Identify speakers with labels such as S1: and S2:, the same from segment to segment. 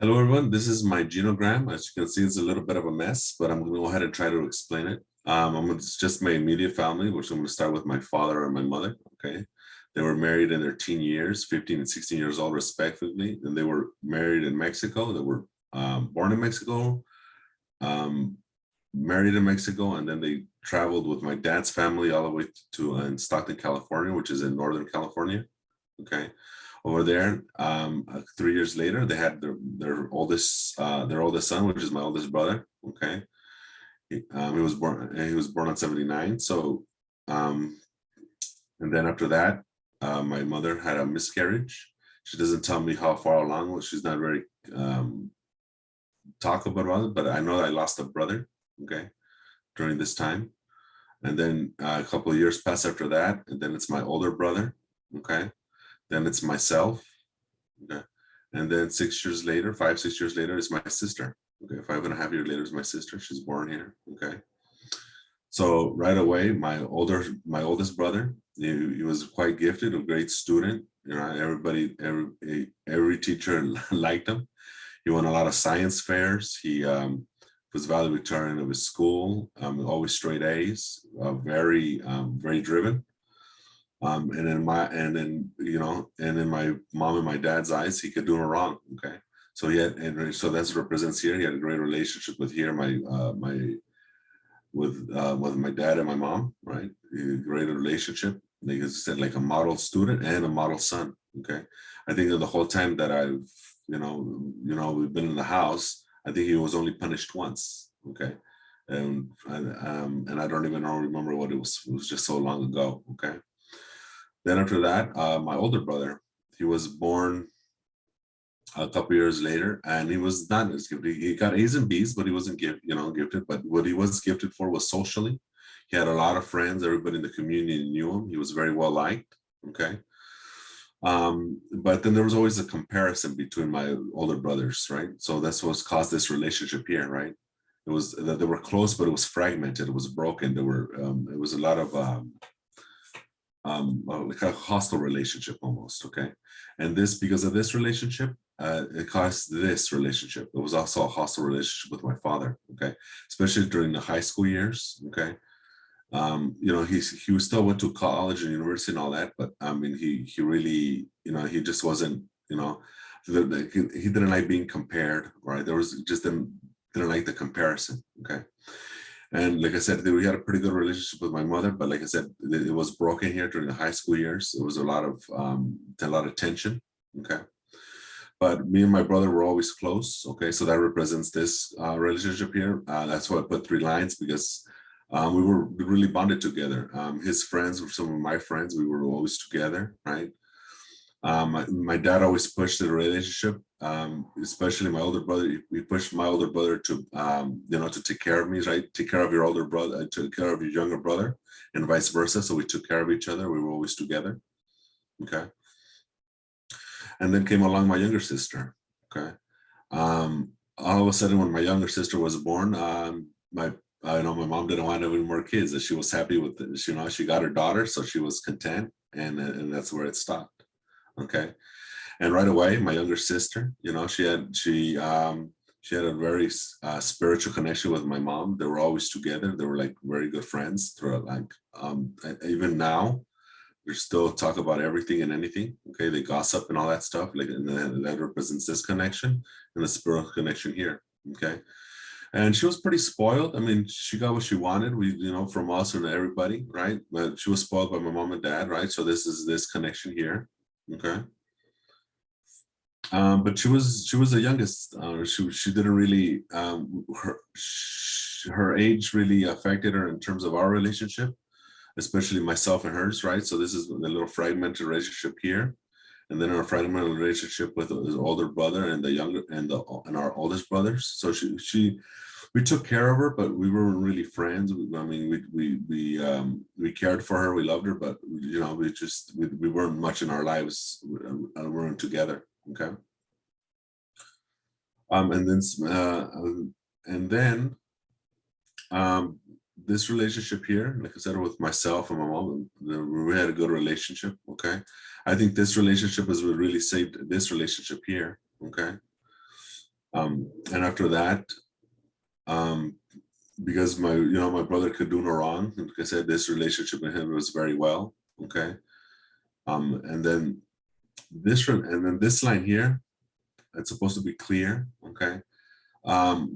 S1: Hello, everyone. This is my genogram. As you can see, it's a little bit of a mess, but I'm going to go ahead and try to explain it. It's just my immediate family, which I'm going to start with my father and my mother. Okay. They were married in their teen years, 15 and 16 years old, respectively. And they were married in Mexico. They were born in Mexico, um, married in Mexico, and then they traveled with my dad's family all the way to in Stockton, California, which is in Northern California. Okay. Over there, 3 years later, they had their oldest son, which is my oldest brother. Okay, he was born on 79. So, um, and then after that, my mother had a miscarriage. She doesn't tell me how far along. She's not very um, talkable about it, but I know I lost a brother. Okay, during this time, and then a couple of years pass after that, and then it's my older brother. Okay, then it's myself. Okay. And then 6 years later, 6 years later, is my sister. Okay. 5.5 years later is my sister. She's born here. Okay. So right away, my oldest brother, he was quite gifted, a great student. Every teacher liked him. He won a lot of science fairs. He was valedictorian of his school, always straight A's, very driven. And in my mom and my dad's eyes, he could do no wrong. Okay. So that's represents here. He had a great relationship with here, with my dad and my mom, right? A great relationship. Like I said, like a model student and a model son. Okay. I think that the whole time that we've been in the house, I think he was only punished once. Okay. And I don't even remember what it was. It was just so long ago. Okay. Then after that, my older brother, he was born a couple years later, and he was not as gifted. He got A's and B's, but he wasn't gifted. But what he was gifted for was socially. He had a lot of friends. Everybody in the community knew him. He was very well liked. Okay. But then there was always a comparison between my older brothers, right? So that's what's caused this relationship here, right? It was that they were close, but it was fragmented. It was broken. It was a lot of like a hostile relationship almost. Okay. And because of this relationship, it caused this relationship. It was also a hostile relationship with my father. Okay. Especially during the high school years. Okay. He still went to college and university and all that, but I mean, he really, he just wasn't, he didn't like being compared, right? There was just didn't like the comparison. Okay. And like I said, we had a pretty good relationship with my mother, but like I said, it was broken here during the high school years. There was a lot of tension. Okay. But me and my brother were always close. Okay. So that represents this relationship here. That's why I put 3 lines, because we were really bonded together. His friends were some of my friends. We were always together, right? My dad always pushed the relationship, especially my older brother. We pushed my older brother to take care of me, right? Take care of your older brother, take care of your younger brother, and vice versa. So we took care of each other. We were always together. Okay. And then came along my younger sister. Okay. All of a sudden, when my younger sister was born, I know my mom didn't want any more kids. And she was happy with it. She got her daughter, so she was content, and that's where it stopped. Okay. And right away, my younger sister, she had a very spiritual connection with my mom. They were always together. They were like very good friends throughout, like, even now they still talk about everything and anything. Okay. They gossip and all that stuff, like, and that represents this connection and the spiritual connection here. Okay. And she was pretty spoiled. I mean, she got what she wanted, from us and everybody, right? But she was spoiled by my mom and dad, right? So this is this connection here. Okay. But she was the youngest. She didn't really, her age really affected her in terms of our relationship, especially myself and hers, right? So this is the little fragmented relationship here, and then our fragmented relationship with his older brother and the younger and our oldest brothers. So we took care of her, but we weren't really friends. I mean, we cared for her, we loved her, but we weren't much in our lives. We weren't together. Okay. Um, and then and then this relationship here, like I said, with myself and my mom, we had a good relationship. Okay. I think this relationship is what really saved this relationship here. Okay. And after that, um, because my brother could do no wrong. Like I said, this relationship with him was very well. Okay. And then this line here, it's supposed to be clear. Okay.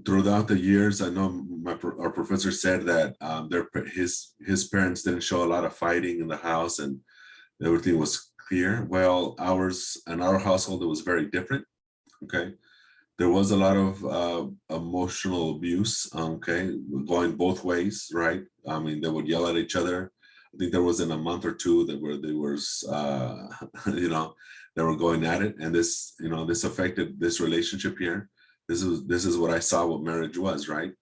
S1: Throughout the years, I know our professor said that his parents didn't show a lot of fighting in the house and everything was clear. Well, ours and our household, it was very different. Okay. There was a lot of emotional abuse, okay, going both ways, right? I mean, they would yell at each other. I think there was in a month or two that where there was, they were going at it, and this affected this relationship here. This is what I saw what marriage was, right?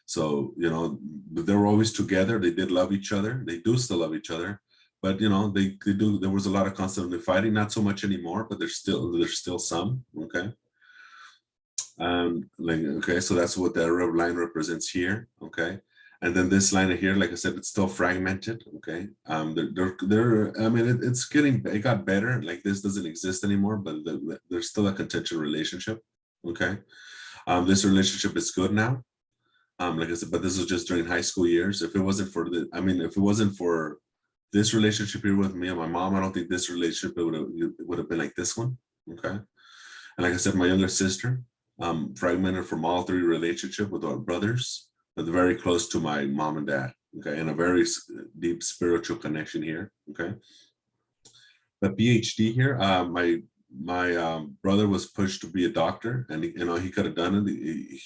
S1: So they were always together. They did love each other. They do still love each other, but they do. There was a lot of constantly fighting, not so much anymore, but there's still some, okay. Like, okay, so that's what the red line represents here, okay. And then this line here, like I said, it's still fragmented, okay. I mean, it got better. Like this doesn't exist anymore, but there's still a contention relationship, okay. This relationship is good now. Like I said, but this was just during high school years. If it wasn't for if it wasn't for this relationship here with me and my mom, I don't think this relationship would have been like this one, okay. And like I said, my younger sister, fragmented from all three relationship with our brothers, but very close to my mom and dad. Okay, and a very deep spiritual connection here. Okay, the PhD here, my brother was pushed to be a doctor, and he could have done it.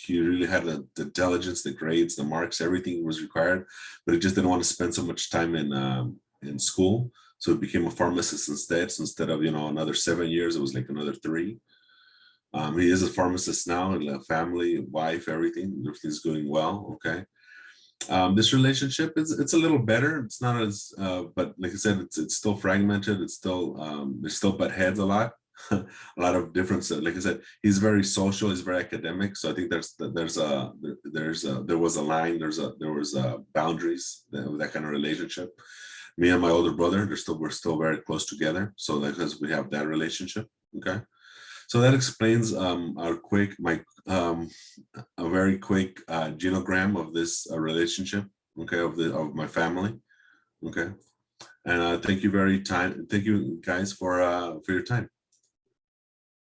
S1: He really had the intelligence, the grades, the marks, everything was required, but he just didn't want to spend so much time in school. So he became a pharmacist instead. So instead of another 7 years, it was like another 3. He is a pharmacist now, and a family, wife, everything's going well. Okay. This relationship it's a little better. It's not as, but like I said, it's still fragmented. It's still there's still butt heads a lot, a lot of difference. Like I said, he's very social. He's very academic. So I think there was a line. There was boundaries with that kind of relationship. Me and my older brother, we're still very close together. So because we have that relationship. Okay. So that explains a very quick genogram of this relationship, okay, of my family, okay. And thank you guys for your time.